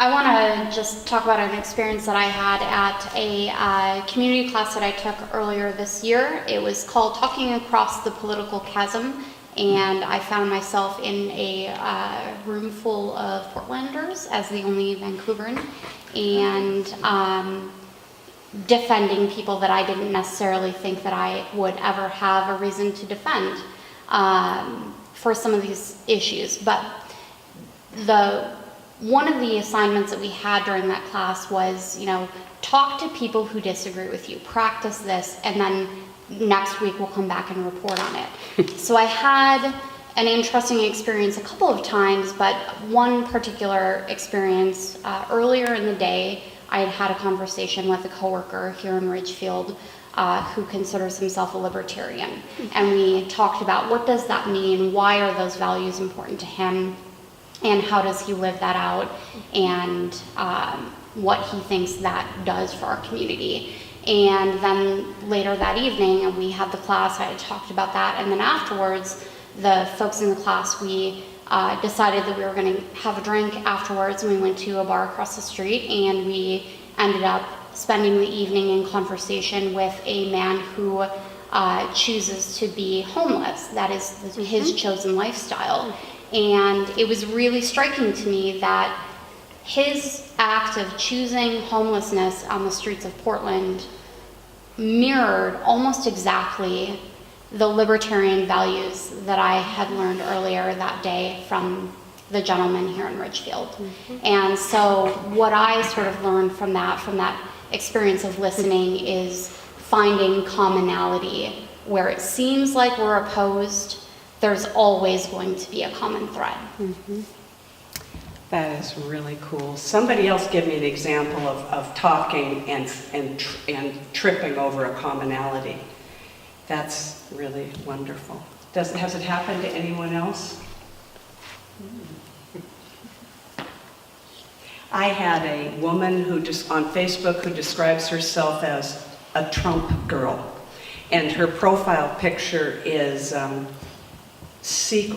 I want to just talk about an experience that I had at a community class that I took earlier this year. It was called Talking Across the Political Chasm, and I found myself in a room full of Portlanders as the only Vancouveran, and defending people that I didn't necessarily think that I would ever have a reason to defend for some of these issues. But one of the assignments that we had during that class was, talk to people who disagree with you, practice this, and then next week we'll come back and report on it. So I had an interesting experience a couple of times, but one particular experience earlier in the day, I had a conversation with a coworker here in Ridgefield who considers himself a libertarian. And we talked about what does that mean, why are those values important to him, and how does he live that out, and what he thinks that does for our community. And then later that evening, we had the class, I had talked about that, and then afterwards, the folks in the class, we decided that we were going to have a drink afterwards, and we went to a bar across the street, and we ended up spending the evening in conversation with a man who chooses to be homeless. That is his chosen lifestyle. And it was really striking to me that his act of choosing homelessness on the streets of Portland mirrored almost exactly the libertarian values that I had learned earlier that day from the gentleman here in Ridgefield. And so what I sort of learned from that experience of listening is finding commonality. Where it seems like we're opposed, there's always going to be a common thread. That is really cool. Somebody else give me an example of talking and tripping over a commonality. That's really wonderful. Has it happened to anyone else? I had a woman on Facebook who describes herself as a Trump girl, and her profile picture is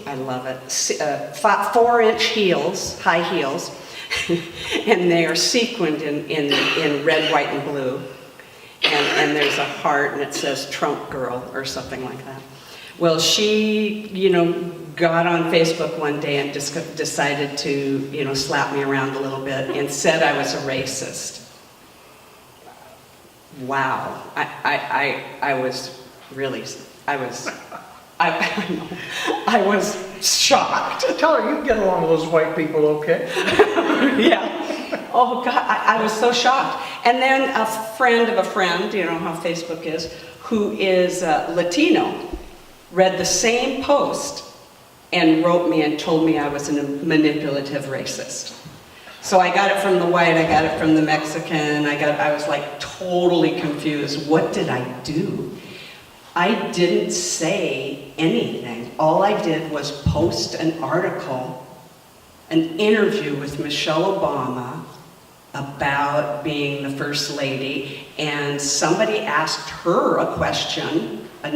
I love it. 4-inch heels, high heels, and they are sequined in red, white, and blue. And there's a heart, and it says Trump girl or something like that. Well, she, got on Facebook one day and just decided to, slap me around a little bit and said I was a racist. Wow. I was shocked. Tell her you can get along with those white people, okay? Yeah. Oh, God, I was so shocked. And then a friend of a friend, how Facebook is, who is Latino, read the same post and wrote me and told me I was a manipulative racist. So I got it from the white, I got it from the Mexican, I was like totally confused. What did I do? I didn't say anything. All I did was post an article, an interview with Michelle Obama about being the First Lady, and somebody asked her a question, a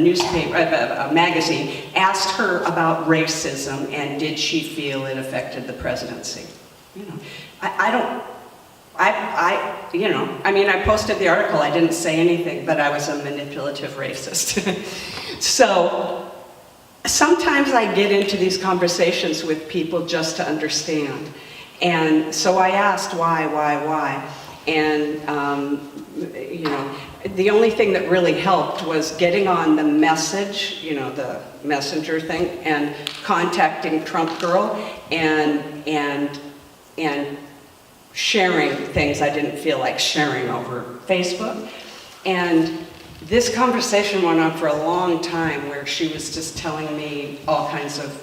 magazine, asked her about racism and did she feel it affected the presidency. I posted the article, I didn't say anything, but I was a manipulative racist. So sometimes I get into these conversations with people just to understand. And so I asked why? And, the only thing that really helped was getting on the message, the messenger thing, and contacting Trump Girl and sharing things I didn't feel like sharing over Facebook. And this conversation went on for a long time where she was just telling me all kinds of,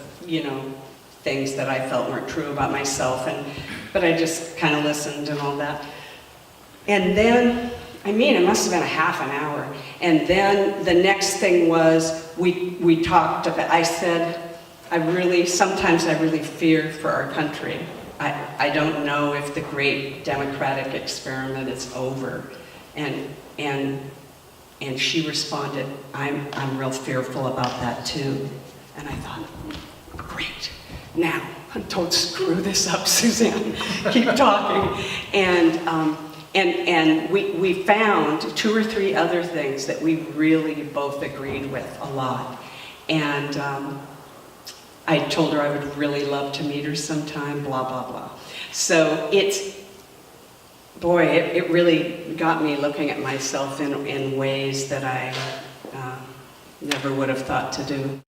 things that I felt weren't true about myself, but I just kind of listened and all that. And then, it must have been a half an hour. And then the next thing was, we talked about, I said, sometimes I really fear for our country. I don't know if the great democratic experiment is over. And she responded, I'm real fearful about that too. And I thought, great. Now, don't screw this up, Suzanne. Keep talking. And we found 2 or 3 other things that we really both agreed with a lot. And I told her I would really love to meet her sometime, blah, blah, blah. So it really got me looking at myself in ways that I never would have thought to do.